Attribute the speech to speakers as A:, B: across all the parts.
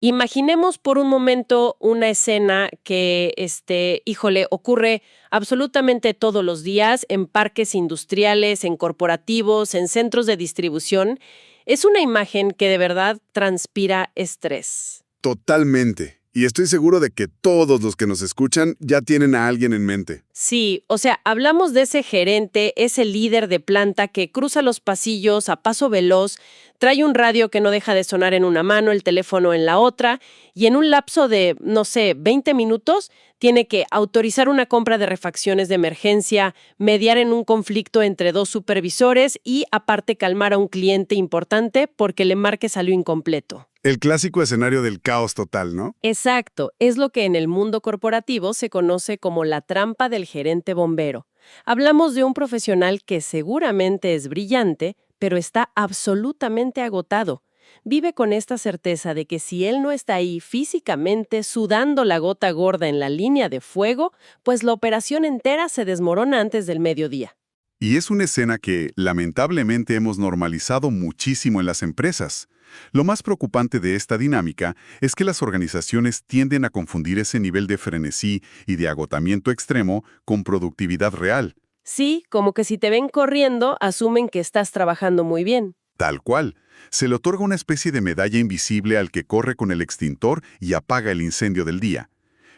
A: Imaginemos por un momento una escena que, híjole, ocurre absolutamente todos los días en parques industriales, en corporativos, en centros de distribución. Es una imagen que de verdad transpira estrés.
B: Totalmente. Y estoy seguro de que todos los que nos escuchan ya tienen a alguien en mente.
A: Sí, o sea, hablamos de ese gerente, ese líder de planta que cruza los pasillos a paso veloz, trae un radio que no deja de sonar en una mano, el teléfono en la otra, y en un lapso de, no sé, 20 minutos, tiene que autorizar una compra de refacciones de emergencia, mediar en un conflicto entre dos supervisores y, aparte, calmar a un cliente importante porque el embarque salió incompleto.
B: El clásico escenario del caos total, ¿no?
A: Exacto, es lo que en el mundo corporativo se conoce como la trampa del gerente bombero. Hablamos de un profesional que seguramente es brillante, pero está absolutamente agotado. Vive con esta certeza de que si él no está ahí físicamente sudando la gota gorda en la línea de fuego, pues la operación entera se desmorona antes del mediodía.
B: Y es una escena que, lamentablemente, hemos normalizado muchísimo en las empresas. Lo más preocupante de esta dinámica es que las organizaciones tienden a confundir ese nivel de frenesí y de agotamiento extremo con productividad real.
A: Sí, como que si te ven corriendo, asumen que estás trabajando muy bien.
B: Tal cual. Se le otorga una especie de medalla invisible al que corre con el extintor y apaga el incendio del día.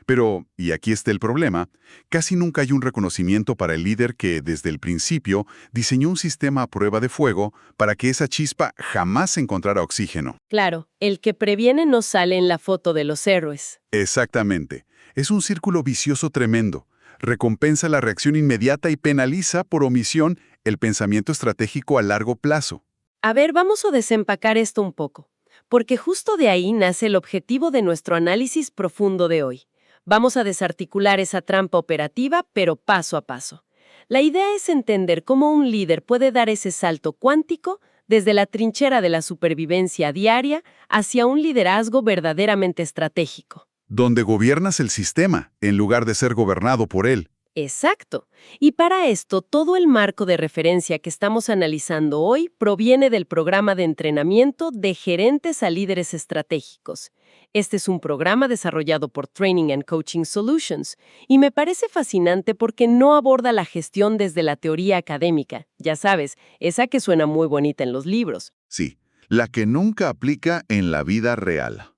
B: Pero, y aquí está el problema, casi nunca hay un reconocimiento para el líder que, desde el principio, diseñó un sistema a prueba de fuego para que esa chispa jamás encontrara oxígeno.
A: Claro, el que previene no sale en la foto de los héroes.
B: Exactamente. Es un círculo vicioso tremendo. Recompensa la reacción inmediata y penaliza, por omisión, el pensamiento estratégico a largo plazo.
A: A ver, vamos a desempacar esto un poco, porque justo de ahí nace el objetivo de nuestro análisis profundo de hoy. Vamos a desarticular esa trampa operativa, pero paso a paso. La idea es entender cómo un líder puede dar ese salto cuántico desde la trinchera de la supervivencia diaria hacia un liderazgo verdaderamente estratégico.
B: Donde gobiernas el sistema, en lugar de ser gobernado por él.
A: Exacto. Y para esto, todo el marco de referencia que estamos analizando hoy proviene del programa de entrenamiento de gerentes a líderes estratégicos. Este es un programa desarrollado por Training and Coaching Solutions y me parece fascinante porque no aborda la gestión desde la teoría académica, ya sabes, esa que suena muy bonita en los libros.
C: Sí, la que nunca aplica en la vida real.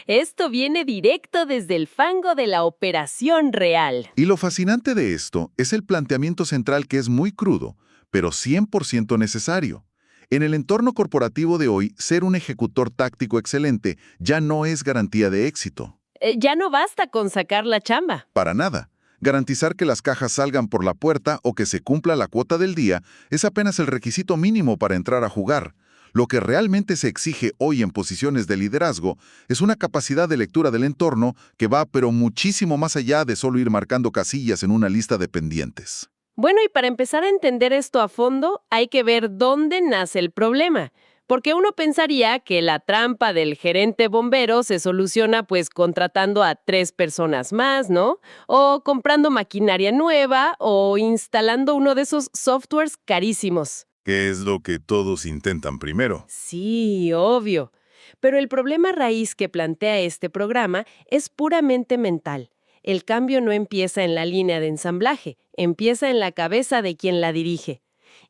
A: Esto viene directo desde el fango de la operación real.
C: Y lo fascinante de esto es el planteamiento central que es muy crudo, pero 100% necesario. En el entorno corporativo de hoy, ser un ejecutor táctico excelente ya no es garantía de éxito.
A: Ya no basta con sacar la chamba.
C: Para nada. Garantizar que las cajas salgan por la puerta o que se cumpla la cuota del día es apenas el requisito mínimo para entrar a jugar. Lo que realmente se exige hoy en posiciones de liderazgo es una capacidad de lectura del entorno que va pero muchísimo más allá de solo ir marcando casillas en una lista de pendientes.
A: Bueno, y para empezar a entender esto a fondo, hay que ver dónde nace el problema. Porque uno pensaría que la trampa del gerente bombero se soluciona pues contratando a 3 personas más, ¿no? O comprando maquinaria nueva o instalando uno de esos softwares carísimos.
C: ¿Qué es lo que todos intentan primero?
A: Sí, obvio. Pero el problema raíz que plantea este programa es puramente mental. El cambio no empieza en la línea de ensamblaje, empieza en la cabeza de quien la dirige.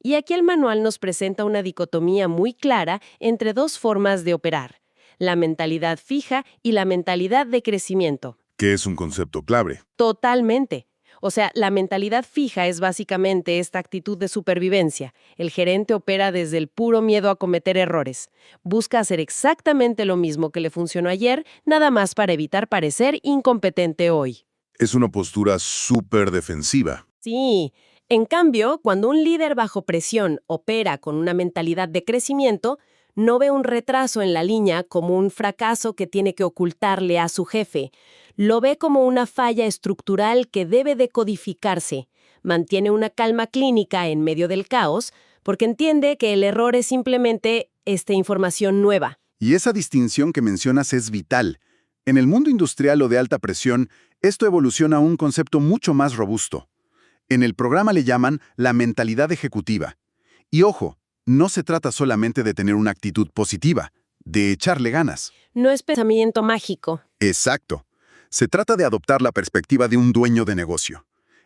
A: Y aquí el manual nos presenta una dicotomía muy clara entre dos formas de operar, la mentalidad fija y la mentalidad de crecimiento.
C: Que es un concepto clave.
A: Totalmente. O sea, la mentalidad fija es básicamente esta actitud de supervivencia. El gerente opera desde el puro miedo a cometer errores. Busca hacer exactamente lo mismo que le funcionó ayer, nada más para evitar parecer incompetente hoy.
C: Es una postura súper defensiva.
A: Sí. En cambio, cuando un líder bajo presión opera con una mentalidad de crecimiento, no ve un retraso en la línea como un fracaso que tiene que ocultarle a su jefe. Lo ve como una falla estructural que debe decodificarse. Mantiene una calma clínica en medio del caos porque entiende que el error es simplemente información nueva.
B: Y esa distinción que mencionas es vital. En el mundo industrial o de alta presión, esto evoluciona a un concepto mucho más robusto. En el programa le llaman la mentalidad ejecutiva. Y ojo, no se trata solamente de tener una actitud positiva, de echarle ganas.
A: No es pensamiento mágico.
D: Exacto. Se trata de adoptar la perspectiva de un dueño de negocio.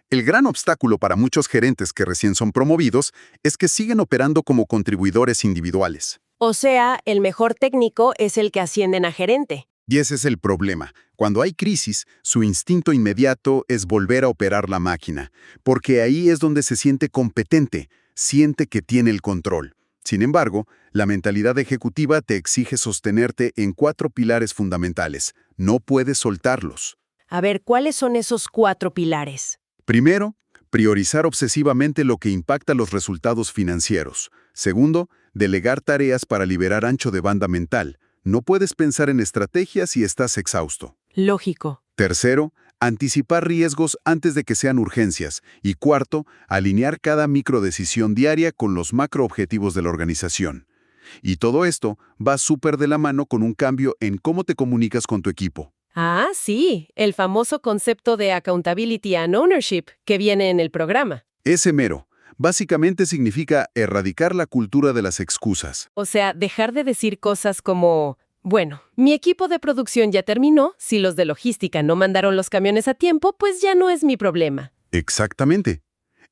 D: El gran obstáculo para muchos gerentes que recién son promovidos es que siguen operando como contribuidores individuales.
A: O sea, el mejor técnico es el que ascienden a gerente.
D: Y ese es el problema. Cuando hay crisis, su instinto inmediato es volver a operar la máquina, porque ahí es donde se siente competente, siente que tiene el control. Sin embargo, la mentalidad ejecutiva te exige sostenerte en 4 pilares fundamentales. No puedes soltarlos.
A: A ver, ¿cuáles son esos 4 pilares?
D: Primero, priorizar obsesivamente lo que impacta los resultados financieros. Segundo, delegar tareas para liberar ancho de banda mental. No puedes pensar en estrategias si estás exhausto.
A: Lógico.
D: Tercero, anticipar riesgos antes de que sean urgencias. Y cuarto, alinear cada microdecisión diaria con los macroobjetivos de la organización. Y todo esto va súper de la mano con un cambio en cómo te comunicas con tu equipo.
A: Ah, sí, el famoso concepto de accountability and ownership que viene en el programa.
D: Ese mero. Básicamente significa erradicar la cultura de las excusas.
A: O sea, dejar de decir cosas como, bueno, mi equipo de producción ya terminó, si los de logística no mandaron los camiones a tiempo, pues ya no es mi problema.
D: Exactamente.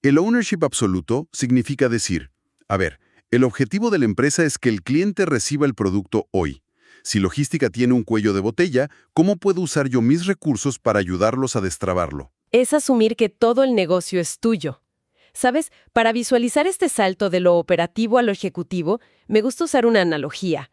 D: El ownership absoluto significa decir, a ver, el objetivo de la empresa es que el cliente reciba el producto hoy. Si logística tiene un cuello de botella, ¿cómo puedo usar yo mis recursos para ayudarlos a destrabarlo?
A: Es asumir que todo el negocio es tuyo. ¿Sabes? Para visualizar este salto de lo operativo a lo ejecutivo, me gusta usar una analogía.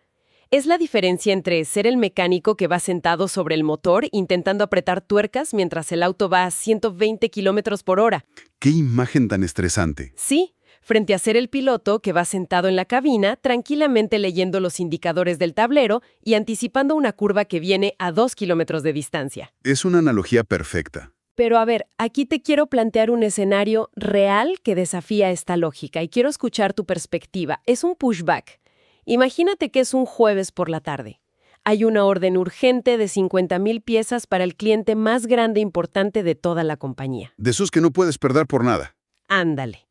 A: Es la diferencia entre ser el mecánico que va sentado sobre el motor intentando apretar tuercas mientras el auto va a 120 kilómetros por hora.
D: ¡Qué imagen tan estresante!
A: Sí, frente a ser el piloto que va sentado en la cabina, tranquilamente leyendo los indicadores del tablero y anticipando una curva que viene a 2 kilómetros de distancia.
D: Es una analogía perfecta.
A: Pero a ver, aquí te quiero plantear un escenario real que desafía esta lógica y quiero escuchar tu perspectiva. Es un pushback. Imagínate que es un jueves por la tarde. Hay una orden urgente de 50,000 piezas para el cliente más grande e importante de toda la compañía.
D: De esos que no puedes perder por nada.
A: Ándale.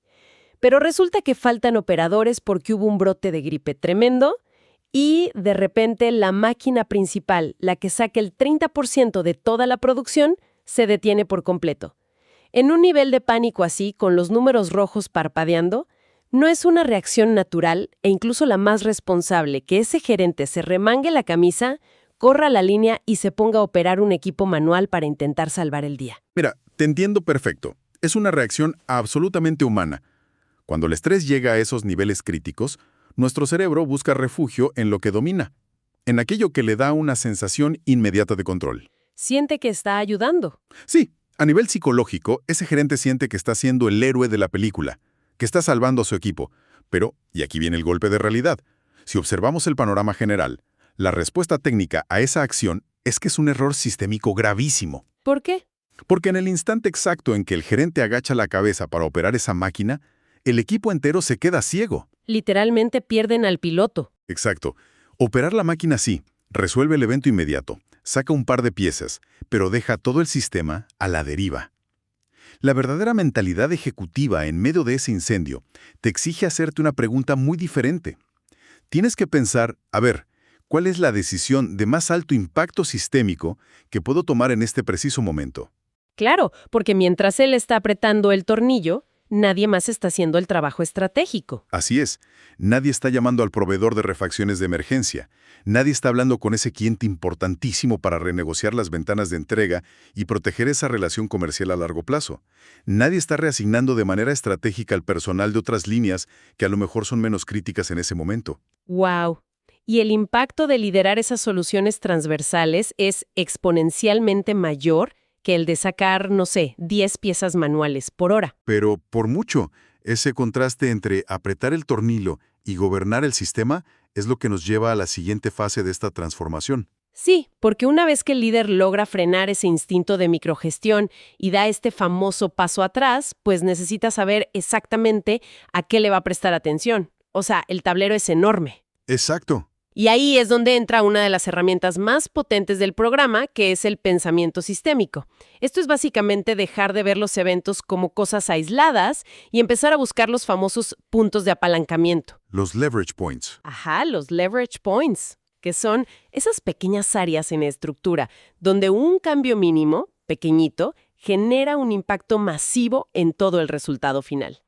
A: Pero resulta que faltan operadores porque hubo un brote de gripe tremendo y, de repente, la máquina principal, la que saca el 30% de toda la producción, se detiene por completo. En un nivel de pánico así, con los números rojos parpadeando, no es una reacción natural e incluso la más responsable que ese gerente se remangue la camisa, corra la línea y se ponga a operar un equipo manual para intentar salvar el día.
B: Mira, te entiendo perfecto. Es una reacción absolutamente humana. Cuando el estrés llega a esos niveles críticos, nuestro cerebro busca refugio en lo que domina, en aquello que le da una sensación inmediata de control.
A: Siente que está ayudando.
B: Sí, a nivel psicológico, ese gerente siente que está siendo el héroe de la película, que está salvando a su equipo. Pero, y aquí viene el golpe de realidad, si observamos el panorama general, la respuesta técnica a esa acción es que es un error sistémico gravísimo.
A: ¿Por qué?
B: Porque en el instante exacto en que el gerente agacha la cabeza para operar esa máquina, el equipo entero se queda ciego.
A: Literalmente pierden al piloto.
B: Exacto. Operar la máquina sí, resuelve el evento inmediato, saca un par de piezas, pero deja todo el sistema a la deriva. La verdadera mentalidad ejecutiva en medio de ese incendio te exige hacerte una pregunta muy diferente. Tienes que pensar, a ver, ¿cuál es la decisión de más alto impacto sistémico que puedo tomar en este preciso momento?
A: Claro, porque mientras él está apretando el tornillo, nadie más está haciendo el trabajo estratégico.
B: Así es, nadie está llamando al proveedor de refacciones de emergencia, nadie está hablando con ese cliente importantísimo para renegociar las ventanas de entrega y proteger esa relación comercial a largo plazo. Nadie está reasignando de manera estratégica al personal de otras líneas que a lo mejor son menos críticas en ese momento.
A: ¡Wow! Y el impacto de liderar esas soluciones transversales es exponencialmente mayor que el de sacar, no sé, 10 piezas manuales por hora.
B: Pero, por mucho, ese contraste entre apretar el tornillo y gobernar el sistema es lo que nos lleva a la siguiente fase de esta transformación.
A: Sí, porque una vez que el líder logra frenar ese instinto de microgestión y da este famoso paso atrás, pues necesita saber exactamente a qué le va a prestar atención. O sea, el tablero es enorme.
B: Exacto.
A: Y ahí es donde entra una de las herramientas más potentes del programa, que es el pensamiento sistémico. Esto es básicamente dejar de ver los eventos como cosas aisladas y empezar a buscar los famosos puntos de apalancamiento.
B: Los leverage points.
A: Ajá, los leverage points. que son esas pequeñas áreas en estructura, donde un cambio mínimo, pequeñito, genera un impacto masivo en todo el resultado final.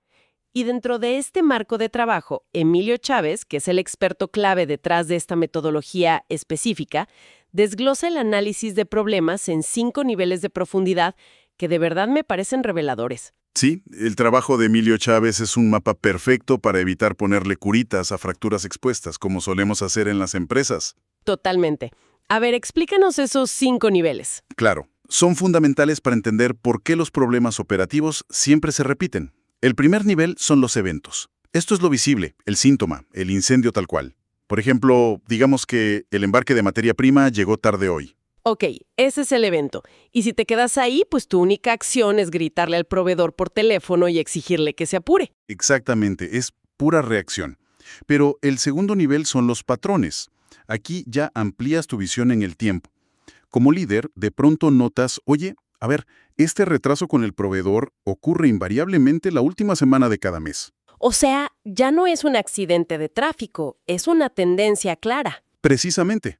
A: Y dentro de este marco de trabajo, Emilio Chávez, que es el experto clave detrás de esta metodología específica, desglosa el análisis de problemas en 5 niveles de profundidad que de verdad me parecen reveladores.
B: Sí, el trabajo de Emilio Chávez es un mapa perfecto para evitar ponerle curitas a fracturas expuestas, como solemos hacer en las empresas.
A: Totalmente. A ver, explícanos esos 5 niveles.
B: Claro, son fundamentales para entender por qué los problemas operativos siempre se repiten. El primer nivel son los eventos. Esto es lo visible, el síntoma, el incendio tal cual. Por ejemplo, digamos que el embarque de materia prima llegó tarde hoy.
A: Ok, ese es el evento. Y si te quedas ahí, pues tu única acción es gritarle al proveedor por teléfono y exigirle que se apure.
B: Exactamente, es pura reacción. Pero el segundo nivel son los patrones. Aquí ya amplías tu visión en el tiempo. Como líder, de pronto notas, oye, a ver, este retraso con el proveedor ocurre invariablemente la última semana de cada mes.
A: O sea, ya no es un accidente de tráfico, es una tendencia clara.
B: Precisamente.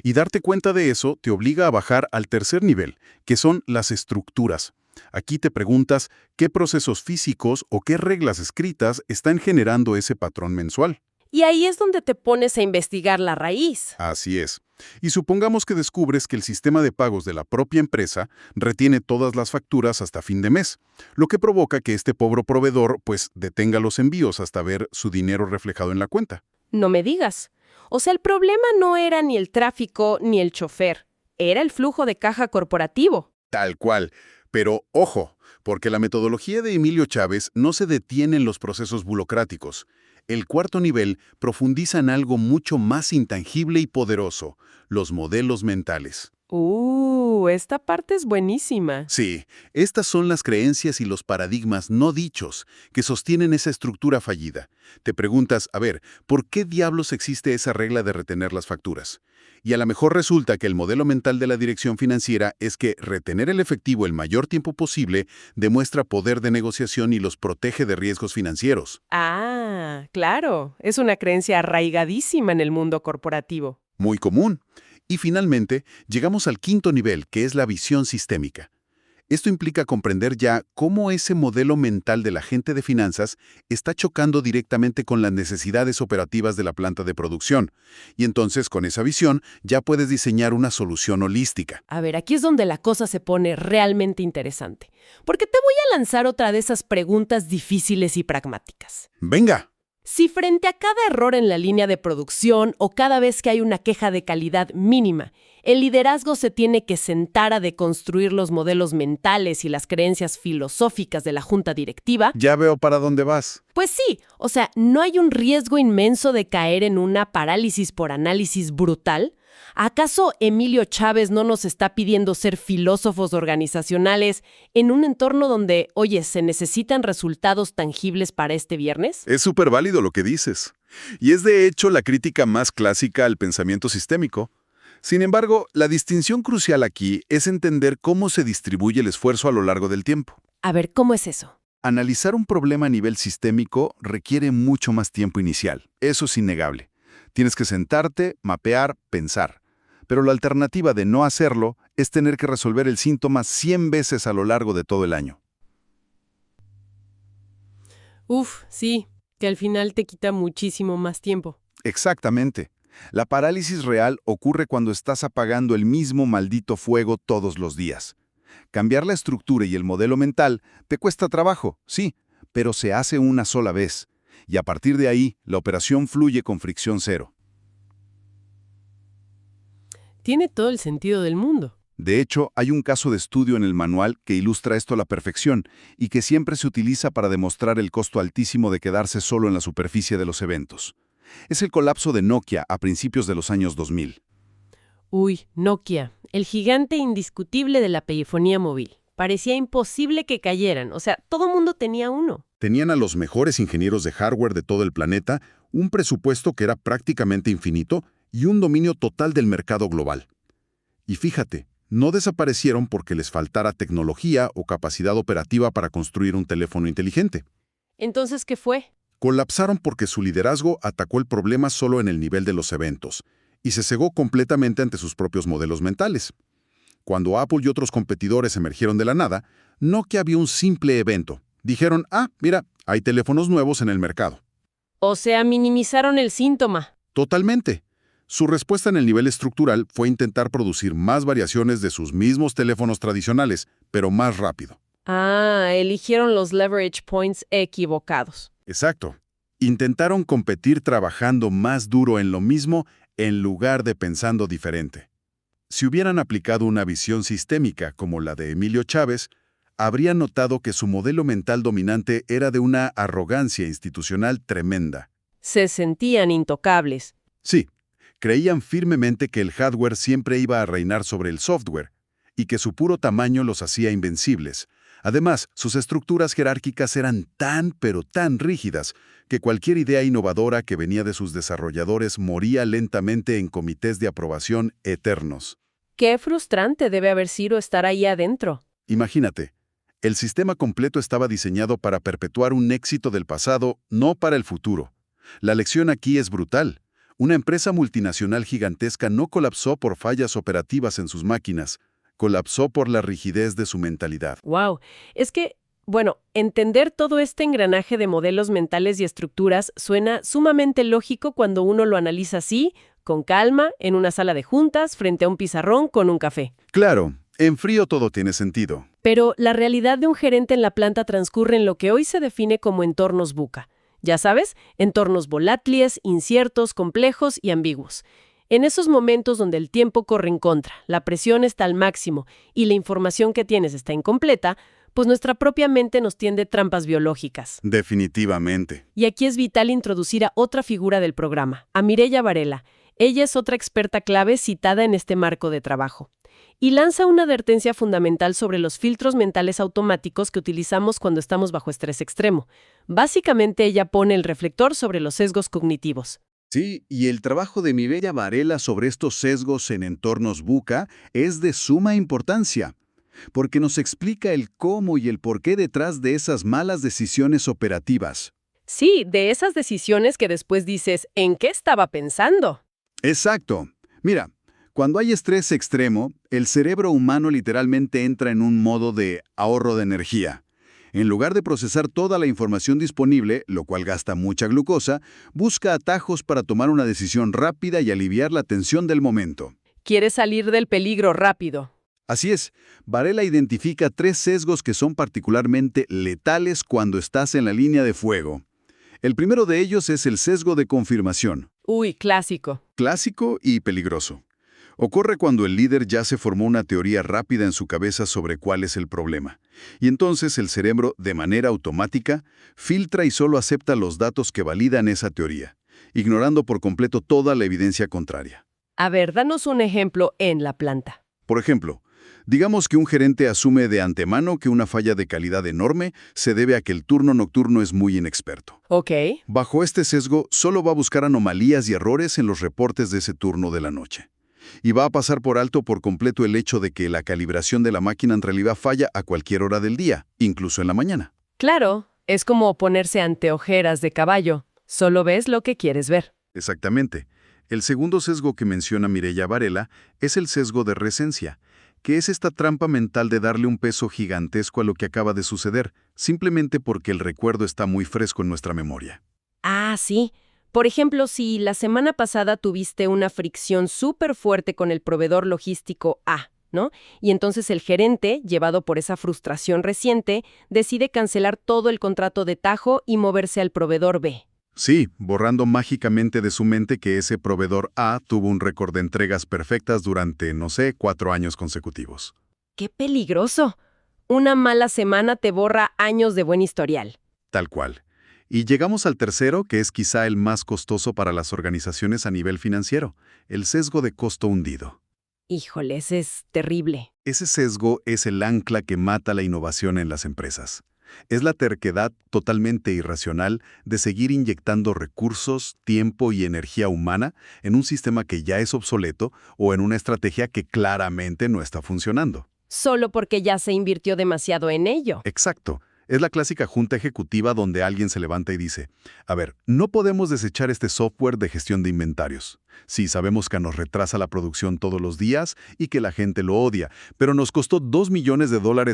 B: Y darte cuenta de eso te obliga a bajar al tercer nivel, que son las estructuras. Aquí te preguntas qué procesos físicos o qué reglas escritas están generando ese patrón mensual.
A: Y ahí es donde te pones a investigar la raíz.
B: Así es. Y supongamos que descubres que el sistema de pagos de la propia empresa retiene todas las facturas hasta fin de mes, lo que provoca que este pobre proveedor pues detenga los envíos hasta ver su dinero reflejado en la cuenta.
A: No me digas. O sea, el problema no era ni el tráfico ni el chofer, era el flujo de caja corporativo.
B: Tal cual. Pero ojo, porque la metodología de Emilio Chávez no se detiene en los procesos burocráticos. El cuarto nivel profundiza en algo mucho más intangible y poderoso, los modelos mentales.
A: Esta parte es buenísima.
B: Sí, estas son las creencias y los paradigmas no dichos que sostienen esa estructura fallida. Te preguntas, a ver, ¿por qué diablos existe esa regla de retener las facturas? Y a lo mejor resulta que el modelo mental de la dirección financiera es que retener el efectivo el mayor tiempo posible demuestra poder de negociación y los protege de riesgos financieros.
A: Ah, claro, es una creencia arraigadísima en el mundo corporativo.
B: Muy común. Y finalmente, llegamos al quinto nivel, que es la visión sistémica. Esto implica comprender ya cómo ese modelo mental del agente de finanzas está chocando directamente con las necesidades operativas de la planta de producción. Y entonces, con esa visión, ya puedes diseñar una solución holística.
A: A ver, aquí es donde la cosa se pone realmente interesante. Porque te voy a lanzar otra de esas preguntas difíciles y pragmáticas.
B: ¡Venga!
A: Si frente a cada error en la línea de producción o cada vez que hay una queja de calidad mínima, el liderazgo se tiene que sentar a deconstruir los modelos mentales y las creencias filosóficas de la junta directiva,
B: Ya veo para dónde vas.
A: pues sí, o sea, ¿no hay un riesgo inmenso de caer en una parálisis por análisis brutal? ¿Acaso Emilio Chávez no nos está pidiendo ser filósofos organizacionales en un entorno donde, oye, se necesitan resultados tangibles para este viernes?
B: Es súper válido lo que dices. Y es de hecho la crítica más clásica al pensamiento sistémico. Sin embargo, la distinción crucial aquí es entender cómo se distribuye el esfuerzo a lo largo del tiempo.
A: A ver, ¿cómo es eso?
B: Analizar un problema a nivel sistémico requiere mucho más tiempo inicial. Eso es innegable. Tienes que sentarte, mapear, pensar. Pero la alternativa de no hacerlo es tener que resolver el síntoma 100 veces a lo largo de todo el año.
A: Sí, que al final te quita muchísimo más tiempo.
B: Exactamente. La parálisis real ocurre cuando estás apagando el mismo maldito fuego todos los días. Cambiar la estructura y el modelo mental te cuesta trabajo, sí, pero se hace una sola vez. Y a partir de ahí, la operación fluye con fricción cero.
A: Tiene todo el sentido del mundo.
B: De hecho, hay un caso de estudio en el manual que ilustra esto a la perfección y que siempre se utiliza para demostrar el costo altísimo de quedarse solo en la superficie de los eventos. Es el colapso de Nokia a principios de los años 2000.
A: Nokia, el gigante indiscutible de la telefonía móvil. Parecía imposible que cayeran, o sea, todo mundo tenía uno.
B: Tenían a los mejores ingenieros de hardware de todo el planeta, un presupuesto que era prácticamente infinito y un dominio total del mercado global. Y fíjate, no desaparecieron porque les faltara tecnología o capacidad operativa para construir un teléfono inteligente.
A: Entonces, ¿qué fue?
B: Colapsaron porque su liderazgo atacó el problema solo en el nivel de los eventos,
C: y se cegó completamente ante sus propios modelos mentales. Cuando Apple y otros competidores emergieron de la nada, Nokia vio un simple evento. Dijeron, mira, hay teléfonos nuevos en el mercado.
A: O sea, minimizaron el síntoma.
C: Totalmente. Su respuesta en el nivel estructural fue intentar producir más variaciones de sus mismos teléfonos tradicionales, pero más rápido.
A: Eligieron los leverage points equivocados.
C: Exacto. Intentaron competir trabajando más duro en lo mismo en lugar de pensando diferente. Si hubieran aplicado una visión sistémica como la de Emilio Chávez, habrían notado que su modelo mental dominante era de una arrogancia institucional tremenda.
A: Se sentían intocables.
C: Sí, creían firmemente que el hardware siempre iba a reinar sobre el software y que su puro tamaño los hacía invencibles. Además, sus estructuras jerárquicas eran pero tan rígidas que cualquier idea innovadora que venía de sus desarrolladores moría lentamente en comités de aprobación eternos.
A: Qué frustrante debe haber sido estar ahí adentro.
C: Imagínate, el sistema completo estaba diseñado para perpetuar un éxito del pasado, no para el futuro. La lección aquí es brutal. Una empresa multinacional gigantesca no colapsó por fallas operativas en sus máquinas, colapsó por la rigidez de su mentalidad.
A: Wow. Es que, entender todo este engranaje de modelos mentales y estructuras suena sumamente lógico cuando uno lo analiza así, con calma, en una sala de juntas, frente a un pizarrón con un café.
C: Claro, en frío todo tiene sentido.
A: Pero la realidad de un gerente en la planta transcurre en lo que hoy se define como entornos VUCA. Ya sabes, entornos volátiles, inciertos, complejos y ambiguos. En esos momentos donde el tiempo corre en contra, la presión está al máximo y la información que tienes está incompleta, pues nuestra propia mente nos tiende trampas biológicas.
C: Definitivamente.
A: Y aquí es vital introducir a otra figura del programa, a Mireia Varela. Ella es otra experta clave citada en este marco de trabajo. Y lanza una advertencia fundamental sobre los filtros mentales automáticos que utilizamos cuando estamos bajo estrés extremo. Básicamente ella pone el reflector sobre los sesgos cognitivos.
C: Sí, y el trabajo de Mireia Varela sobre estos sesgos en entornos VUCA es de suma importancia, porque nos explica el cómo y el por qué detrás de esas malas decisiones operativas.
A: Sí, de esas decisiones que después dices, ¿en qué estaba pensando?
C: Exacto. Mira, cuando hay estrés extremo, el cerebro humano literalmente entra en un modo de ahorro de energía. En lugar de procesar toda la información disponible, lo cual gasta mucha glucosa, busca atajos para tomar una decisión rápida y aliviar la tensión del momento.
A: Quiere salir del peligro rápido.
C: Así es, Varela identifica 3 sesgos que son particularmente letales cuando estás en la línea de fuego. El primero de ellos es el sesgo de confirmación.
A: Uy, clásico.
C: Clásico y peligroso. Ocurre cuando el líder ya se formó una teoría rápida en su cabeza sobre cuál es el problema. Y entonces el cerebro, de manera automática, filtra y solo acepta los datos que validan esa teoría, ignorando por completo toda la evidencia contraria.
A: A ver, danos un ejemplo en la planta.
C: Por ejemplo, digamos que un gerente asume de antemano que una falla de calidad enorme se debe a que el turno nocturno es muy inexperto.
A: Ok.
C: Bajo este sesgo, solo va a buscar anomalías y errores en los reportes de ese turno de la noche. Y va a pasar por alto por completo el hecho de que la calibración de la máquina en realidad falla a cualquier hora del día, incluso en la mañana.
A: Claro, es como ponerse anteojeras de caballo. Solo ves lo que quieres ver.
C: Exactamente. El segundo sesgo que menciona Mireia Varela es el sesgo de recencia, que es esta trampa mental de darle un peso gigantesco a lo que acaba de suceder, simplemente porque el recuerdo está muy fresco en nuestra memoria.
A: Ah, sí. Por ejemplo, si la semana pasada tuviste una fricción súper fuerte con el proveedor logístico A, ¿no? Y entonces el gerente, llevado por esa frustración reciente, decide cancelar todo el contrato de tajo y moverse al proveedor B.
C: Sí, borrando mágicamente de su mente que ese proveedor A tuvo un récord de entregas perfectas durante, 4 años consecutivos.
A: ¡Qué peligroso! Una mala semana te borra años de buen historial.
C: Tal cual. Y llegamos al tercero, que es quizá el más costoso para las organizaciones a nivel financiero, el sesgo de costo hundido.
A: Híjole, ese es terrible.
C: Ese sesgo es el ancla que mata la innovación en las empresas. Es la terquedad totalmente irracional de seguir inyectando recursos, tiempo y energía humana en un sistema que ya es obsoleto o en una estrategia que claramente no está funcionando.
A: Solo porque ya se invirtió demasiado en ello.
C: Exacto.
B: Es la clásica junta ejecutiva donde alguien se levanta y dice, a ver, no podemos desechar este software de gestión de inventarios. Sí, sabemos que nos retrasa la producción todos los días y que la gente lo odia, pero nos costó $2 millones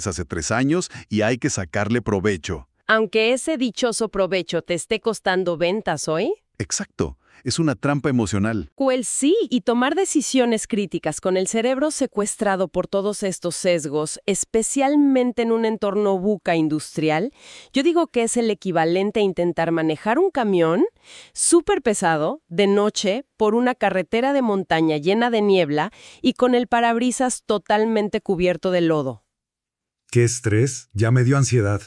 B: hace 3 años y hay que sacarle provecho.
A: Aunque ese dichoso provecho te esté costando ventas hoy.
B: Exacto. Es una trampa emocional.
A: Pues sí, y tomar decisiones críticas con el cerebro secuestrado por todos estos sesgos, especialmente en un entorno VUCA industrial, yo digo que es el equivalente a intentar manejar un camión súper pesado de noche por una carretera de montaña llena de niebla y con el parabrisas totalmente cubierto de lodo.
E: ¡Qué estrés! Ya me dio ansiedad.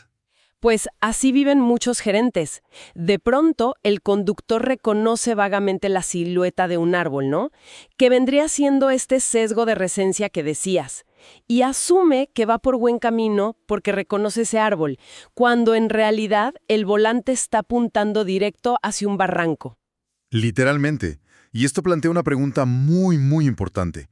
A: Pues así viven muchos gerentes. De pronto, el conductor reconoce vagamente la silueta de un árbol, ¿no? Que vendría siendo este sesgo de recencia que decías. Y asume que va por buen camino porque reconoce ese árbol, cuando en realidad el volante está apuntando directo hacia un barranco.
C: Literalmente. Y esto plantea una pregunta muy importante.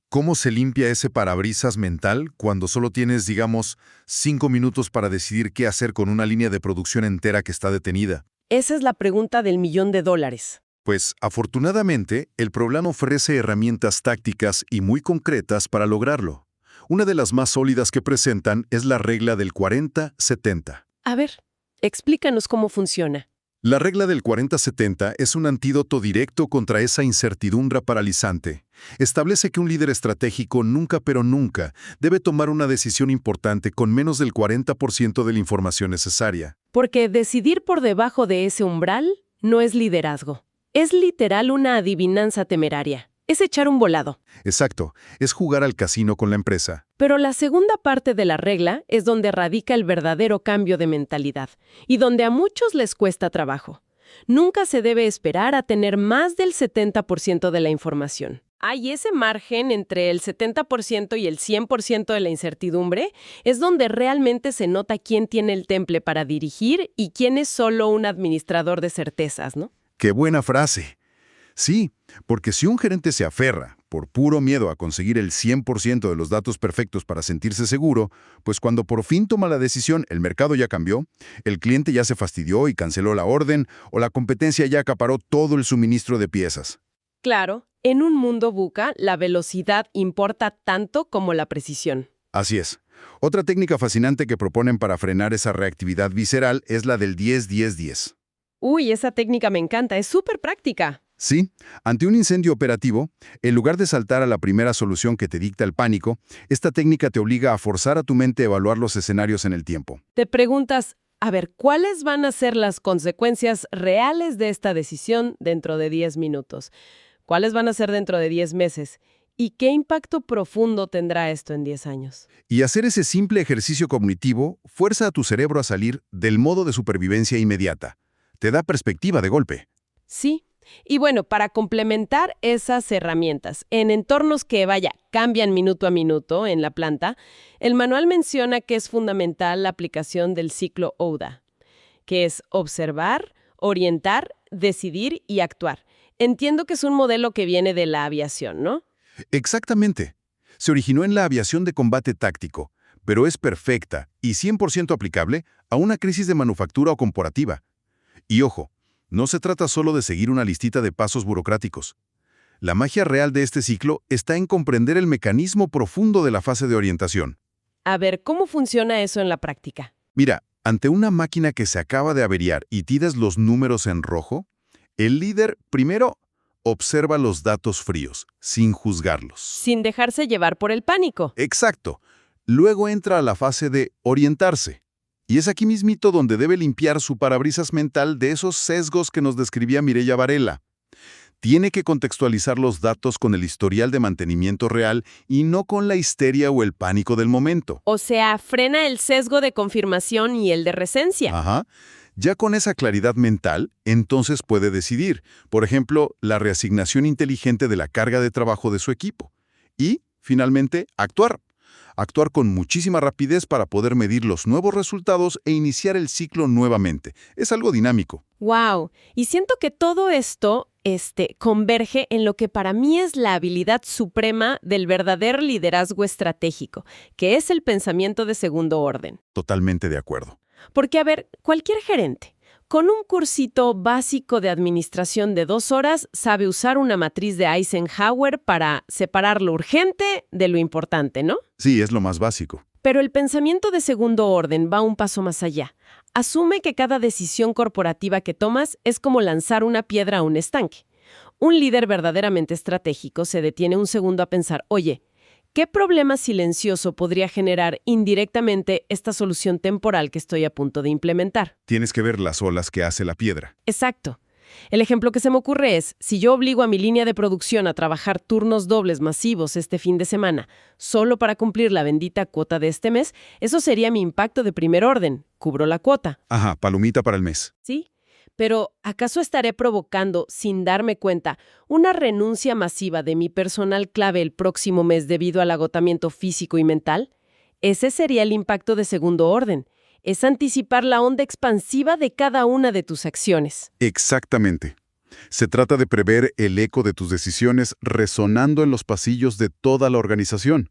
C: ¿Cómo se limpia ese parabrisas mental cuando solo tienes, digamos, 5 minutos para decidir qué hacer con una línea de producción entera que está detenida?
A: Esa es la pregunta del $1.000.000.
C: Pues, afortunadamente, el programa ofrece herramientas tácticas y muy concretas para lograrlo. Una de las más sólidas que presentan es la regla del 40-70.
A: A ver, explícanos cómo funciona.
C: La regla del 40-70 es un antídoto directo contra esa incertidumbre paralizante. Establece que un líder estratégico nunca pero nunca debe tomar una decisión importante con menos del 40% de la información necesaria.
A: Porque decidir por debajo de ese umbral no es liderazgo. Es literal una adivinanza temeraria. Es echar un volado.
C: Exacto, es jugar al casino con la empresa.
A: Pero la segunda parte de la regla es donde radica el verdadero cambio de mentalidad y donde a muchos les cuesta trabajo. Nunca se debe esperar a tener más del 70% de la información. Hay ese margen entre el 70% y el 100% de la incertidumbre, es donde realmente se nota quién tiene el temple para dirigir y quién es solo un administrador de certezas, ¿no?
C: ¡Qué buena frase! Sí, porque si un gerente se aferra, por puro miedo a conseguir el 100% de los datos perfectos para sentirse seguro, pues cuando por fin toma la decisión, el mercado ya cambió, el cliente ya se fastidió y canceló la orden, o la competencia ya acaparó todo el suministro de piezas.
A: Claro, en un mundo VUCA, la velocidad importa tanto como la precisión.
C: Así es. Otra técnica fascinante que proponen para frenar esa reactividad visceral es la del 10-10-10.
A: Uy, esa técnica me encanta, es súper práctica.
C: Sí, ante un incendio operativo, en lugar de saltar a la primera solución que te dicta el pánico, esta técnica te obliga a forzar a tu mente a evaluar los escenarios en el tiempo.
A: Te preguntas, a ver, ¿cuáles van a ser las consecuencias reales de esta decisión dentro de 10 minutos? ¿Cuáles van a ser dentro de 10 meses? ¿Y qué impacto profundo tendrá esto en 10 años?
C: Y hacer ese simple ejercicio cognitivo fuerza a tu cerebro a salir del modo de supervivencia inmediata. Te da perspectiva de golpe.
A: Sí. Y bueno, para complementar esas herramientas, en entornos que, cambian minuto a minuto en la planta, el manual menciona que es fundamental la aplicación del ciclo OODA, que es observar, orientar, decidir y actuar. Entiendo que es un modelo que viene de la aviación, ¿no?
C: Exactamente. Se originó en la aviación de combate táctico, pero es perfecta y 100% aplicable a una crisis de manufactura o corporativa. Y ojo, no se trata solo de seguir una listita de pasos burocráticos. La magia real de este ciclo está en comprender el mecanismo profundo de la fase de orientación.
A: A ver, ¿cómo funciona eso en la práctica?
C: Mira, ante una máquina que se acaba de averiar y tiras los números en rojo, el líder primero observa los datos fríos, sin juzgarlos.
A: Sin dejarse llevar por el pánico.
C: Exacto. Luego entra a la fase de orientarse. Y es aquí mismito donde debe limpiar su parabrisas mental de esos sesgos que nos describía Mireia Varela. Tiene que contextualizar los datos con el historial de mantenimiento real y no con la histeria o el pánico del momento.
A: O sea, frena el sesgo de confirmación y el de recencia.
C: Ajá. Ya con esa claridad mental, entonces puede decidir, por ejemplo, la reasignación inteligente de la carga de trabajo de su equipo. Y, finalmente, actuar. Actuar con muchísima rapidez para poder medir los nuevos resultados e iniciar el ciclo nuevamente. Es algo dinámico.
A: ¡Wow! Y siento que todo esto converge en lo que para mí es la habilidad suprema del verdadero liderazgo estratégico, que es el pensamiento de segundo orden.
C: Totalmente de acuerdo.
A: Porque, a ver, cualquier gerente, con un cursito básico de administración de 2 horas, sabe usar una matriz de Eisenhower para separar lo urgente de lo importante, ¿no?
B: Sí, es lo más básico.
A: Pero el pensamiento de segundo orden va un paso más allá. Asume que cada decisión corporativa que tomas es como lanzar una piedra a un estanque. Un líder verdaderamente estratégico se detiene un segundo a pensar, oye, ¿qué problema silencioso podría generar indirectamente esta solución temporal que estoy a punto de implementar?
B: Tienes que ver las olas que hace la piedra.
A: Exacto. El ejemplo que se me ocurre es, si yo obligo a mi línea de producción a trabajar turnos dobles masivos este fin de semana, solo para cumplir la bendita cuota de este mes, eso sería mi impacto de primer orden. Cubro la cuota.
B: Ajá, palomita para el mes.
A: ¿Sí? Pero, ¿acaso estaré provocando, sin darme cuenta, una renuncia masiva de mi personal clave el próximo mes debido al agotamiento físico y mental? Ese sería el impacto de segundo orden. Es anticipar la onda expansiva de cada una de tus acciones.
B: Exactamente. Se trata de prever el eco de tus decisiones resonando en los pasillos de toda la organización.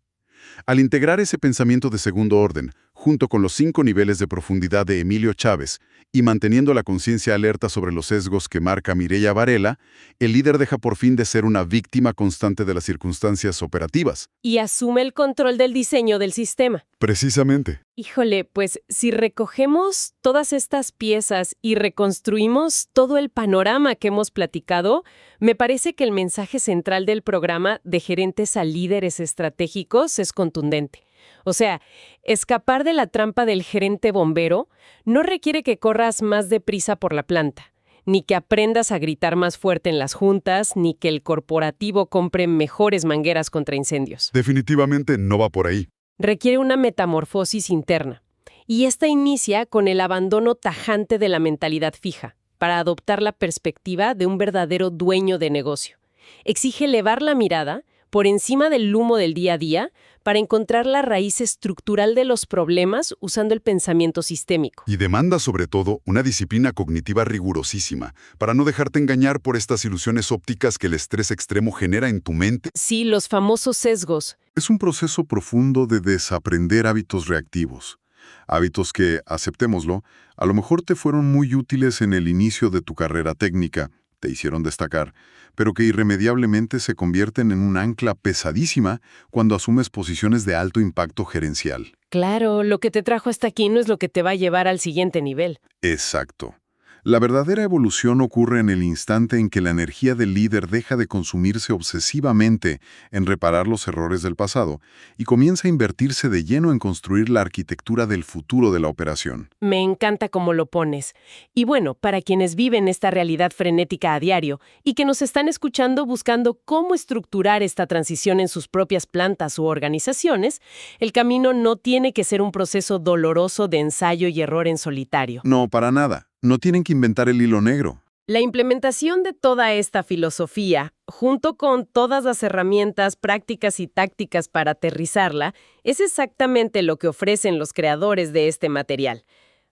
B: Al integrar ese pensamiento de segundo orden, junto con los 5 niveles de profundidad de Emilio Chávez, y manteniendo la conciencia alerta sobre los sesgos que marca Mireia Varela, el líder deja por fin de ser una víctima constante de las circunstancias operativas.
A: Y asume el control del diseño del sistema.
B: Precisamente.
A: Híjole, pues si recogemos todas estas piezas y reconstruimos todo el panorama que hemos platicado, me parece que el mensaje central del programa de gerentes a líderes estratégicos es contundente. O sea, escapar de la trampa del gerente bombero no requiere que corras más deprisa por la planta, ni que aprendas a gritar más fuerte en las juntas, ni que el corporativo compre mejores mangueras contra incendios.
B: Definitivamente no va por ahí.
A: Requiere una metamorfosis interna. Y esta inicia con el abandono tajante de la mentalidad fija, para adoptar la perspectiva de un verdadero dueño de negocio. Exige elevar la mirada por encima del humo del día a día para encontrar la raíz estructural de los problemas usando el pensamiento sistémico.
B: Y demanda sobre todo una disciplina cognitiva rigurosísima, para no dejarte engañar por estas ilusiones ópticas que el estrés extremo genera en tu mente.
A: Sí, los famosos sesgos.
B: Es un proceso profundo de desaprender hábitos reactivos. Hábitos que, aceptémoslo, a lo mejor te fueron muy útiles en el inicio de tu carrera técnica, te hicieron destacar, pero que irremediablemente se convierten en un ancla pesadísima cuando asumes posiciones de alto impacto gerencial.
A: Claro, lo que te trajo hasta aquí no es lo que te va a llevar al siguiente nivel.
B: Exacto. La verdadera evolución ocurre en el instante en que la energía del líder deja de consumirse obsesivamente en reparar los errores del pasado y comienza a invertirse de lleno en construir la arquitectura del futuro de la operación.
A: Me encanta cómo lo pones. Y bueno, para quienes viven esta realidad frenética a diario y que nos están escuchando buscando cómo estructurar esta transición en sus propias plantas u organizaciones, el camino no tiene que ser un proceso doloroso de ensayo y error en solitario.
B: No, para nada. No tienen que inventar el hilo negro.
A: La implementación de toda esta filosofía, junto con todas las herramientas prácticas y tácticas para aterrizarla, es exactamente lo que ofrecen los creadores de este material.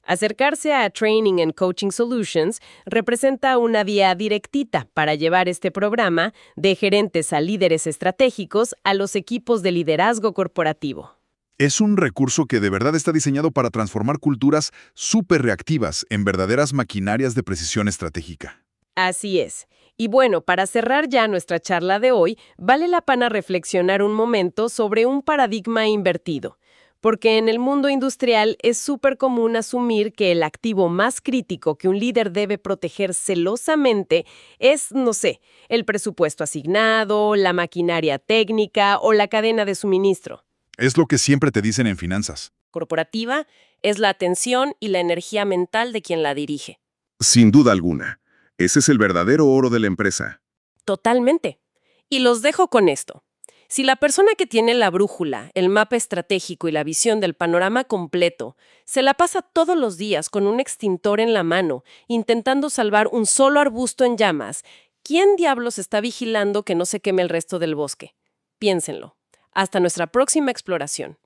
A: Acercarse a Training and Coaching Solutions representa una vía directita para llevar este programa de gerentes a líderes estratégicos a los equipos de liderazgo corporativo.
B: Es un recurso que de verdad está diseñado para transformar culturas súper reactivas en verdaderas maquinarias de precisión estratégica.
A: Así es. Y bueno, para cerrar ya nuestra charla de hoy, vale la pena reflexionar un momento sobre un paradigma invertido. Porque en el mundo industrial es súper común asumir que el activo más crítico que un líder debe proteger celosamente es, no sé, el presupuesto asignado, la maquinaria técnica o la cadena de suministro.
B: Es lo que siempre te dicen en finanzas.
A: Corporativa es la atención y la energía mental de quien la dirige.
B: Sin duda alguna. Ese es el verdadero oro de la empresa.
A: Totalmente. Y los dejo con esto. Si la persona que tiene la brújula, el mapa estratégico y la visión del panorama completo se la pasa todos los días con un extintor en la mano, intentando salvar un solo arbusto en llamas, ¿quién diablos está vigilando que no se queme el resto del bosque? Piénsenlo. Hasta nuestra próxima exploración.